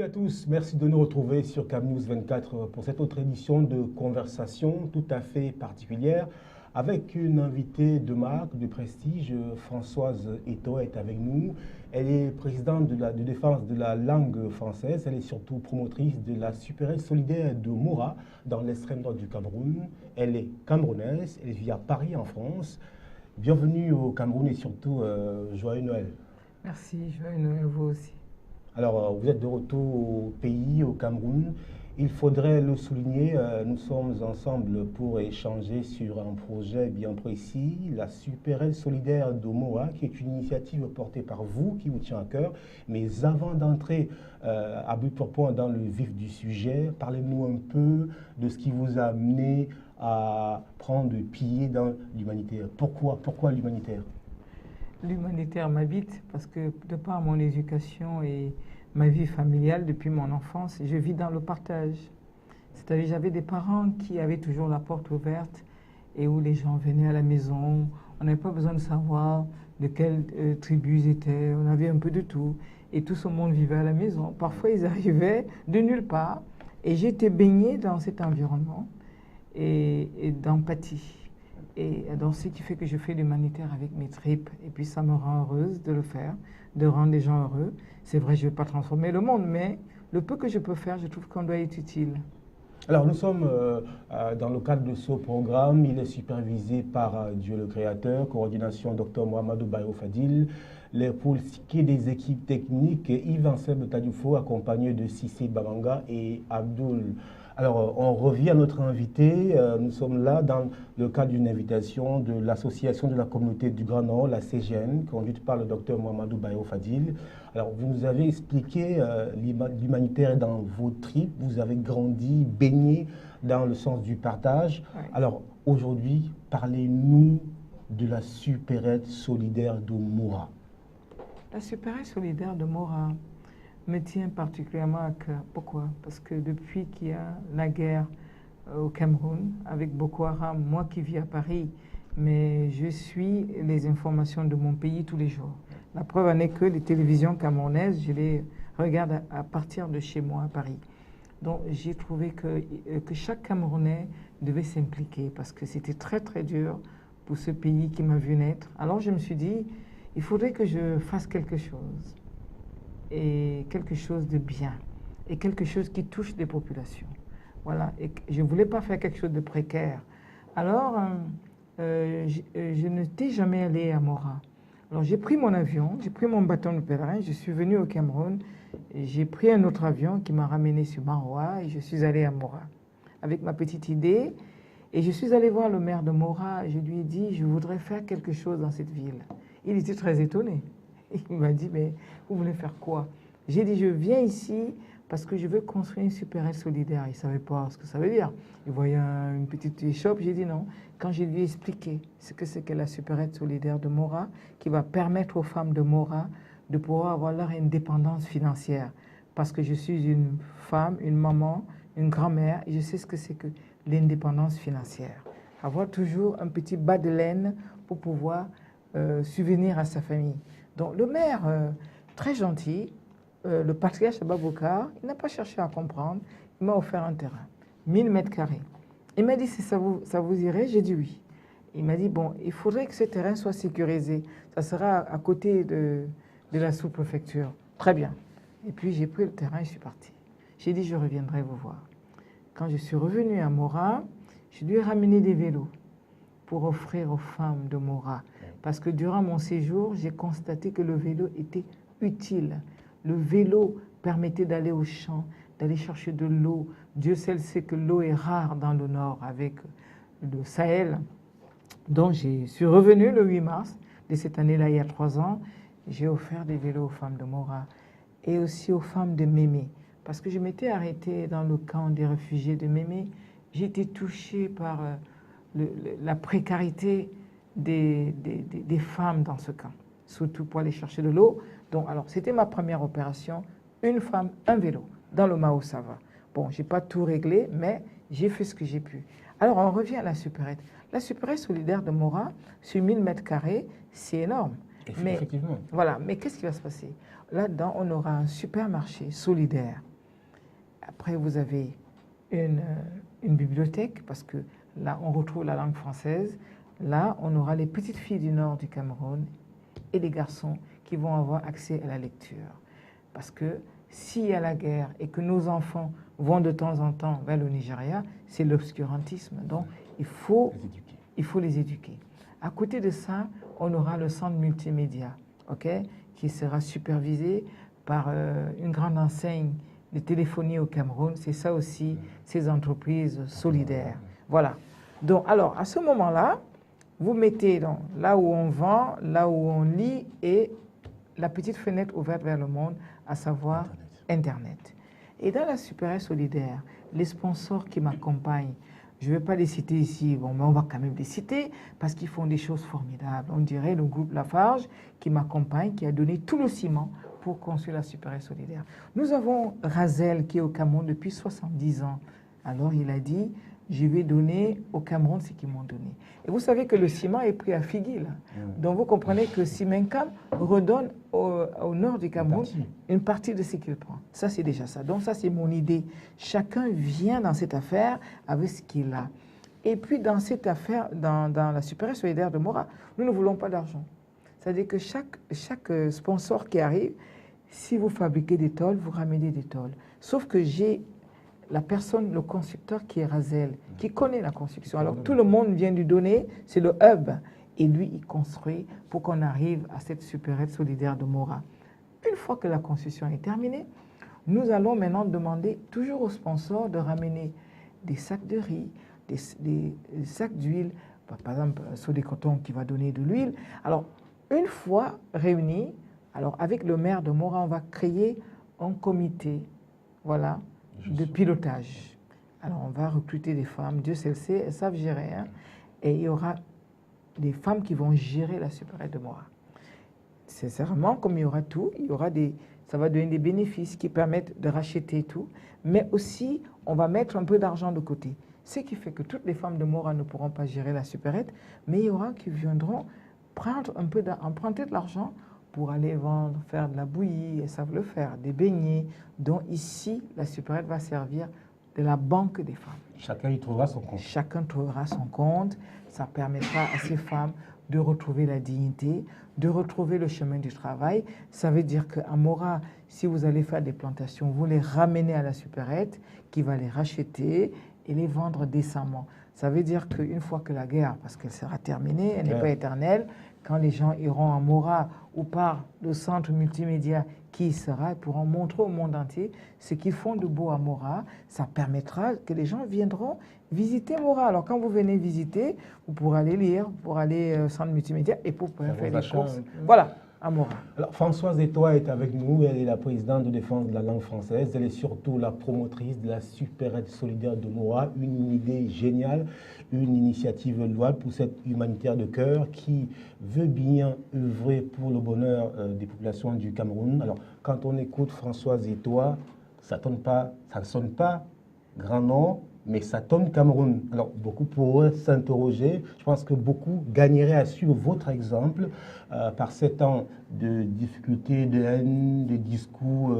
à tous, merci de nous retrouver sur CamNews 24 pour cette autre édition de conversation tout à fait particulière avec une invitée de marque, de prestige. Françoise Eto est avec nous. Elle est présidente de défense de la langue française. Elle est surtout promotrice de la supérette solidaire de Moura dans l'extrême nord du Cameroun. Elle est camerounaise, elle vit à Paris en France. Bienvenue au Cameroun et surtout joyeux Noël. Merci, joyeux Noël vous aussi. Alors, vous êtes de retour au pays, au Cameroun. Il faudrait le souligner, nous sommes ensemble pour échanger sur un projet bien précis, la Supérette solidaire de Moura, qui est une initiative portée par vous, qui vous tient à cœur. Mais avant d'entrer à bout pour point dans le vif du sujet, parlez-nous un peu de ce qui vous a amené à prendre pied dans l'humanitaire. Pourquoi l'humanitaire ? L'humanitaire m'habite parce que de par mon éducation et ma vie familiale depuis mon enfance, je vis dans le partage. C'est-à-dire j'avais des parents qui avaient toujours la porte ouverte et où les gens venaient à la maison. On n'avait pas besoin de savoir de quelle tribu ils étaient. On avait un peu de tout et tout ce monde vivait à la maison. Parfois ils arrivaient de nulle part et j'étais baignée dans cet environnement et d'empathie. Et donc, ce qui fait que je fais l'humanitaire avec mes tripes. Et puis, ça me rend heureuse de le faire, de rendre les gens heureux. C'est vrai, je ne vais pas transformer le monde, mais le peu que je peux faire, je trouve qu'on doit être utile. Alors, nous sommes dans le cadre de ce programme. Il est supervisé par Dieu le Créateur, coordination Dr Mohamedou Bayo Fadil, pour ce qui est des équipes techniques, Yves Seb Tadioufo, accompagné de Sissé Babanga et Abdoul. Alors, on revient à notre invité. Nous sommes là dans le cadre d'une invitation de l'Association de la communauté du Grand Nord, la CGN, conduite par le docteur Mohamedou Bayo Fadil. Alors, vous nous avez expliqué l'humanitaire est dans vos tripes. Vous avez grandi, baigné dans le sens du partage. Oui. Alors, aujourd'hui, parlez-nous de la supérette solidaire de Moura. La supérette solidaire de Moura me tient particulièrement à cœur. Pourquoi? Parce que depuis qu'il y a la guerre au Cameroun avec Boko Haram, moi qui vis à Paris, mais je suis les informations de mon pays tous les jours. La preuve en est que les télévisions camerounaises, je les regarde à partir de chez moi à Paris. Donc j'ai trouvé que chaque Camerounais devait s'impliquer parce que c'était très très dur pour ce pays qui m'a vu naître. Alors je me suis dit, il faudrait que je fasse quelque chose. Et quelque chose de bien, et quelque chose qui touche des populations. Voilà, et je ne voulais pas faire quelque chose de précaire. Alors, je n'étais jamais allée à Moura. Alors, j'ai pris mon avion, j'ai pris mon bâton de pèlerin, je suis venue au Cameroun, j'ai pris un autre avion qui m'a ramené sur Maroua, et je suis allée à Moura, avec ma petite idée. Et je suis allée voir le maire de Moura, je lui ai dit, je voudrais faire quelque chose dans cette ville. Il était très étonné. Il m'a dit, mais vous voulez faire quoi? J'ai dit, je viens ici parce que je veux construire une supérette solidaire. Il ne savait pas ce que ça veut dire. Il voyait une petite échoppe. J'ai dit non. Quand je lui ai expliqué ce que c'est que la supérette solidaire de Moura, qui va permettre aux femmes de Moura de pouvoir avoir leur indépendance financière. Parce que je suis une femme, une maman, une grand-mère, et je sais ce que c'est que l'indépendance financière. Avoir toujours un petit bas de laine pour pouvoir subvenir à sa famille. Donc le maire, très gentil, le patriarche Ababakar, il n'a pas cherché à comprendre. Il m'a offert un terrain, 1000 mètres carrés. Il m'a dit, si ça vous irait, j'ai dit oui. Il m'a dit, bon, il faudrait que ce terrain soit sécurisé. Ça sera à côté de la sous-préfecture. Très bien. Et puis j'ai pris le terrain et je suis parti. J'ai dit, je reviendrai vous voir. Quand je suis revenue à Moura, je lui ai ramené des vélos pour offrir aux femmes de Moura. Parce que durant mon séjour, j'ai constaté que le vélo était utile. Le vélo permettait d'aller au champ, d'aller chercher de l'eau. Dieu seul sait que l'eau est rare dans le nord avec le Sahel. Donc, je suis revenue le 8 mars de cette année-là, il y a 3 ans. J'ai offert des vélos aux femmes de Moura et aussi aux femmes de Mémé. Parce que je m'étais arrêtée dans le camp des réfugiés de Mémé. J'ai été touchée par la précarité des femmes dans ce camp, surtout pour aller chercher de l'eau. Donc, alors, c'était ma première opération, une femme, un vélo, dans le Mao Sava. Bon, je n'ai pas tout réglé, mais j'ai fait ce que j'ai pu. Alors, on revient à la supérette. La supérette solidaire de Moura, sur 1000 mètres carrés, c'est énorme. Effectivement. Voilà, mais qu'est-ce qui va se passer? Là-dedans, on aura un supermarché solidaire Après, vous avez une bibliothèque, parce que là, on retrouve la langue française. Là, on aura les petites filles du nord du Cameroun et les garçons qui vont avoir accès à la lecture. Parce que s'il y a la guerre et que nos enfants vont de temps en temps vers le Nigeria, c'est l'obscurantisme. Donc, il faut les éduquer. À côté de ça, on aura le centre multimédia, qui sera supervisé par une grande enseigne de téléphonie au Cameroun. C'est ça aussi, ces entreprises solidaires. Voilà. Donc, alors, à ce moment-là, vous mettez donc, là où on vend, là où on lit et la petite fenêtre ouverte vers le monde, à savoir Internet. Et dans la Super S solidaire, les sponsors qui m'accompagnent, je ne vais pas les citer ici, bon, mais on va quand même les citer parce qu'ils font des choses formidables. On dirait le groupe Lafarge qui m'accompagne, qui a donné tout le ciment pour construire la Super S solidaire. Nous avons Razel qui est au Cameroun depuis 70 ans. Alors il a dit, je vais donner au Cameroun ce qu'ils m'ont donné. Et vous savez que le ciment est pris à Figui, là. Donc vous comprenez que Simencam redonne au nord du Cameroun une partie de ce qu'il prend. Ça, c'est déjà ça. Donc ça, c'est mon idée. Chacun vient dans cette affaire avec ce qu'il a. Et puis dans cette affaire, dans la Super S solidaire de Mora, nous ne voulons pas d'argent. C'est-à-dire que chaque sponsor qui arrive, si vous fabriquez des tôles, vous ramenez des tôles. Sauf que j'ai la personne, le constructeur qui est Razel, qui connaît la construction. Alors tout le monde vient lui donner, c'est le hub. Et lui, il construit pour qu'on arrive à cette supérette solidaire de Mora. Une fois que la construction est terminée, nous allons maintenant demander toujours aux sponsors de ramener des sacs de riz, des sacs d'huile, par exemple, Sodé Coton qui va donner de l'huile. Alors, une fois réunis, alors avec le maire de Mora, on va créer un comité, voilà, de pilotage. Alors, on va recruter des femmes, Dieu sait, elles savent gérer, hein, et il y aura des femmes qui vont gérer la supérette de Mora. Sincèrement, comme il y aura tout, ça va donner des bénéfices qui permettent de racheter tout, mais aussi, on va mettre un peu d'argent de côté. Ce qui fait que toutes les femmes de Mora ne pourront pas gérer la supérette, mais il y aura qui viendront emprunter de l'argent pour aller vendre, faire de la bouillie, elles savent le faire, des beignets. Donc ici, la supérette va servir de la banque des femmes. Chacun y trouvera son compte. Chacun trouvera son compte. Ça permettra à ces femmes de retrouver la dignité, de retrouver le chemin du travail. Ça veut dire qu'à Mora, si vous allez faire des plantations, vous les ramenez à la supérette qui va les racheter et les vendre décemment. Ça veut dire qu'une fois que la guerre, parce qu'elle sera terminée, elle n'est pas éternelle, quand les gens iront à Mora ou par le centre multimédia qui y sera, ils pourront montrer au monde entier ce qu'ils font de beau à Mora. Ça permettra que les gens viendront visiter Mora. Alors quand vous venez visiter, vous pourrez aller lire, pour aller au centre multimédia et pour pouvoir faire des courses. Voilà, à Mora. Alors Françoise Etoile est avec nous, elle est la présidente de défense de la langue française, elle est surtout la promotrice de la supérette solidaire de Mora, une idée géniale, une initiative louable pour cette humanitaire de cœur qui veut bien œuvrer pour le bonheur des populations du Cameroun. Alors quand on écoute Françoise Etoile, ça ne sonne pas grand nom, mais ça tombe Cameroun. Alors, beaucoup pourraient s'interroger. Je pense que beaucoup gagneraient à suivre votre exemple par ces temps de difficultés, de haine, de discours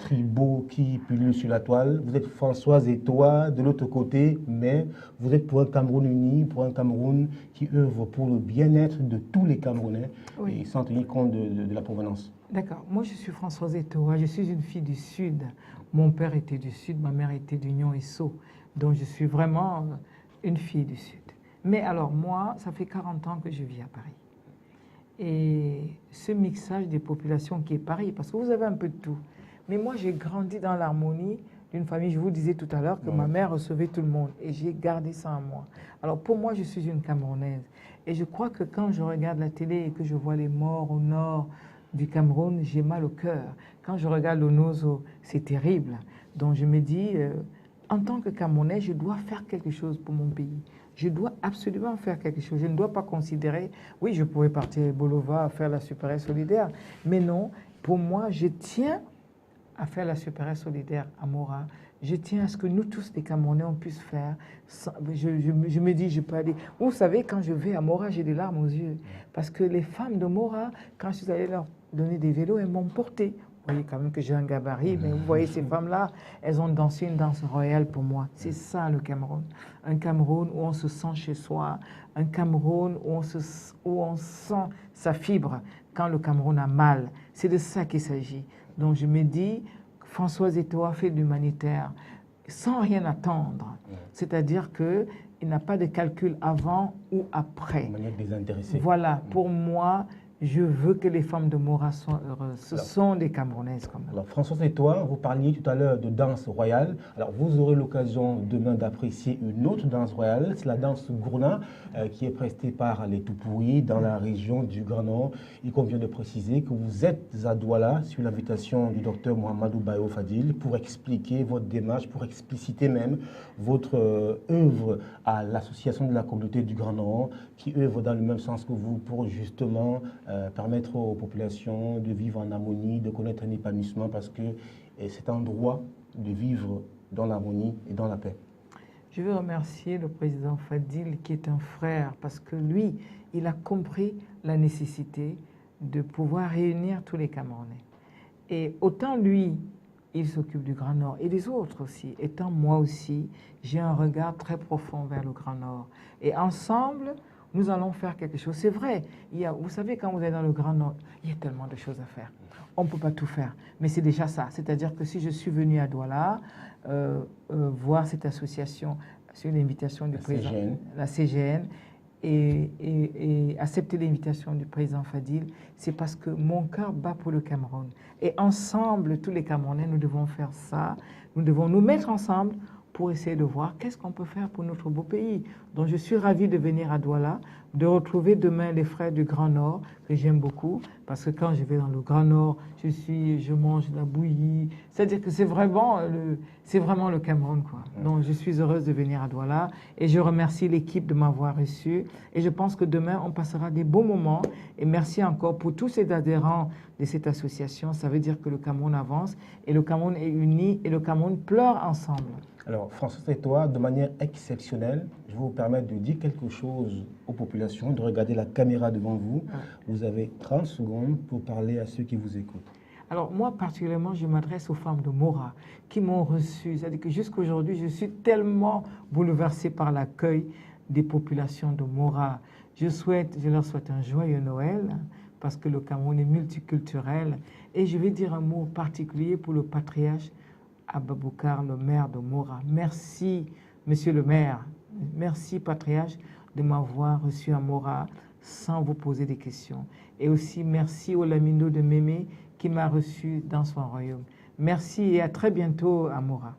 tribaux qui pullulent sur la toile. Vous êtes Françoise et toi, de l'autre côté, mais vous êtes pour un Cameroun uni, pour un Cameroun qui œuvre pour le bien-être de tous les Camerounais, et sans tenir compte de la provenance. D'accord. Moi, je suis Françoise Etoile, je suis une fille du Sud. Mon père était du Sud, ma mère était d'Union et Sceaux. Donc, je suis vraiment une fille du Sud. Mais alors, moi, ça fait 40 ans que je vis à Paris. Et ce mixage des populations qui est Paris, parce que vous avez un peu de tout. Mais moi, j'ai grandi dans l'harmonie d'une famille. Je vous disais tout à l'heure que ma mère recevait tout le monde. Et j'ai gardé ça en moi. Alors, pour moi, je suis une Camerounaise. Et je crois que quand je regarde la télé et que je vois les morts au nord du Cameroun, j'ai mal au cœur. Quand je regarde le Nozo, c'est terrible. Donc je me dis, en tant que Camerounais, je dois faire quelque chose pour mon pays. Je dois absolument faire quelque chose. Je ne dois pas considérer, oui, je pourrais partir à Bolova, faire la supérette solidaire, mais non, pour moi, je tiens à faire la supérette solidaire à Mora. Je tiens à ce que nous tous, les Camerounais, on puisse faire. Je me dis, je peux aller... Vous savez, quand je vais à Mora, j'ai des larmes aux yeux. Parce que les femmes de Mora, quand je suis allée leur donner des vélos, elles m'ont porté voyez quand même que j'ai un gabarit, mais vous voyez ces femmes-là, elles ont dansé une danse royale pour moi. C'est ça le Cameroun. Un Cameroun où on se sent chez soi, un Cameroun où on sent sa fibre quand le Cameroun a mal. C'est de ça qu'il s'agit. Donc je me dis, Françoise Eto'o a fait de l'humanitaire sans rien attendre. C'est-à-dire qu'il n'a pas de calcul avant ou après. De manière désintéressée. Voilà, pour moi, je veux que les femmes de Mora soient heureuses. Ce sont des Camerounaises quand même. Alors Françoise et toi, vous parliez tout à l'heure de danse royale. Alors vous aurez l'occasion demain d'apprécier une autre danse royale. C'est la danse Gourna qui est prestée par les Toupouri dans la région du Grand Nord. Il convient de préciser que vous êtes à Douala sur l'invitation du docteur Mohamedou Bayo Fadil pour expliquer votre démarche, pour expliciter même votre œuvre à l'association de la communauté du Grand Nord qui œuvre dans le même sens que vous pour justement permettre aux populations de vivre en harmonie, de connaître un épanouissement parce que c'est un droit de vivre dans l'harmonie et dans la paix. Je veux remercier le président Fadil qui est un frère parce que lui, il a compris la nécessité de pouvoir réunir tous les Camerounais. Et autant lui, il s'occupe du Grand Nord et les autres aussi, étant moi aussi, j'ai un regard très profond vers le Grand Nord. Et ensemble, nous allons faire quelque chose. C'est vrai, vous savez, quand vous êtes dans le Grand Nord, il y a tellement de choses à faire. On ne peut pas tout faire, mais c'est déjà ça. C'est-à-dire que si je suis venu à Douala, voir cette association sur l'invitation du président, la CGN, et accepter l'invitation du président Fadil, c'est parce que mon cœur bat pour le Cameroun. Et ensemble, tous les Camerounais, nous devons faire ça. Nous devons nous mettre ensemble pour essayer de voir qu'est-ce qu'on peut faire pour notre beau pays. Donc je suis ravie de venir à Douala, de retrouver demain les frères du Grand Nord, que j'aime beaucoup, parce que quand je vais dans le Grand Nord, je mange de la bouillie. C'est-à-dire que c'est vraiment le Cameroun, quoi. Donc je suis heureuse de venir à Douala et je remercie l'équipe de m'avoir reçue. Et je pense que demain, on passera des beaux moments. Et merci encore pour tous ces adhérents de cette association. Ça veut dire que le Cameroun avance et le Cameroun est uni et le Cameroun pleure ensemble. Alors, Françoise et toi, de manière exceptionnelle, je vais vous permettre de dire quelque chose aux populations, de regarder la caméra devant vous. Vous avez 30 secondes pour parler à ceux qui vous écoutent. Alors, moi, particulièrement, je m'adresse aux femmes de Mora qui m'ont reçu. C'est-à-dire que jusqu'à aujourd'hui, je suis tellement bouleversée par l'accueil des populations de Mora. Je leur souhaite un joyeux Noël parce que le Cameroun est multiculturel. Et je vais dire un mot particulier pour le patriarche Ababoucar, le maire de Mora. Merci, monsieur le maire. Merci, patriarche, de m'avoir reçu à Mora sans vous poser des questions. Et aussi, merci au Lamindo de Mémé qui m'a reçu dans son royaume. Merci et à très bientôt à Mora.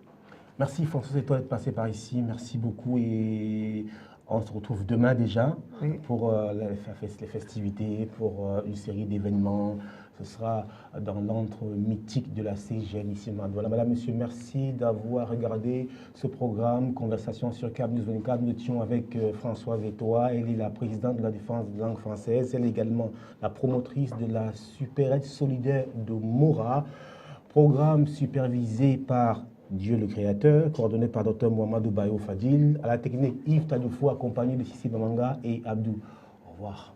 Merci, Françoise et toi, d'être passé par ici. Merci beaucoup et on se retrouve demain déjà pour les festivités, pour une série d'événements. Ce sera dans l'antre mythique de la CGN ici. Voilà, madame, monsieur, merci d'avoir regardé ce programme Conversation sur Cap News 24. Nous étions avec Françoise Eto'o. Elle est la présidente de la défense de la langue française. Elle est également la promotrice de la supérette solidaire de Mora. Programme supervisé par Dieu le Créateur, coordonné par Dr Mohamedou Bayo Fadil. À la technique, Yves Tadoufou, accompagné de Sissi Bamanga et Abdou. Au revoir.